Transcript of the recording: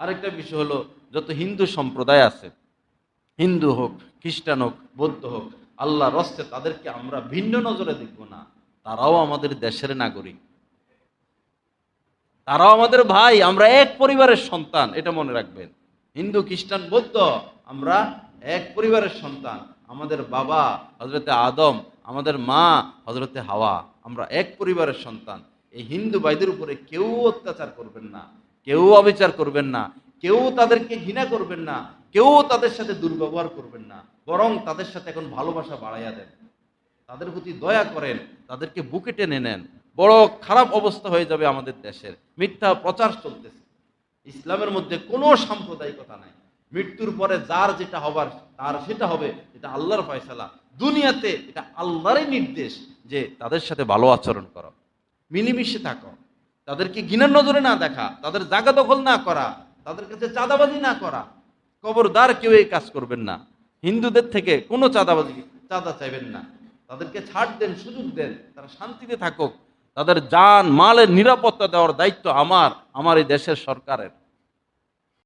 আরেকটা বিষয় হলো, যত হিন্দু সম্প্রদায় আছে, হিন্দু হোক, খ্রিস্টান হোক, বৌদ্ধ হোক, আল্লাহর হস্তে তাদেরকে আমরা ভিন্ন নজরে দেখব না। তারাও আমাদের দেশের নাগরিক, তারাও আমাদের ভাই, আমরা এক পরিবারের সন্তান, এটা মনে রাখবেন। হিন্দু, খ্রিস্টান, বৌদ্ধ, আমরা এক পরিবারের সন্তান। আমাদের বাবা হযরতে আদম, আমাদের মা হযরতে হাওয়া, আমরা এক পরিবারের সন্তান। এই হিন্দু ভাইদের উপরে কেউ অত্যাচার করবেন না, কেউ অবিচার করবেন না, কেউ তাদেরকে ঘৃণা করবেন না, কেউ তাদের সাথে দুর্ব্যবহার করবেন না, বরং তাদের সাথে এখন ভালোবাসা বাড়াইয়া দেন, তাদের প্রতি দয়া করেন, তাদেরকে বুকে টেনে নেন। বড় খারাপ অবস্থা হয়ে যাবে আমাদের দেশের। মিথ্যা প্রচার চলতেছে, ইসলামের মধ্যে কোনো সাম্প্রদায়িকতা নাই। মৃত্যুর পরে যার যেটা হবার তার সেটা হবে, এটা আল্লাহর ফয়সালা। দুনিয়াতে এটা আল্লাহরই নির্দেশ যে তাদের সাথে ভালো আচরণ করো, মিলেমিশে থাকো, তাদেরকে ঘৃণার নজরে না দেখা, তাদের জায়গা দখল না করা, তাদের কাছে চাঁদাবাজি না করা। খবরদার কেউ এই কাজ করবেন না। হিন্দুদের থেকে কোনো চাঁদা চাইবেন না। তাদেরকে ছাড় দেন, সুযোগ দেন, তারা শান্তিতে থাকুক। তাদের জান মালের নিরাপত্তা দেওয়ার দায়িত্ব আমার এই দেশের সরকারের।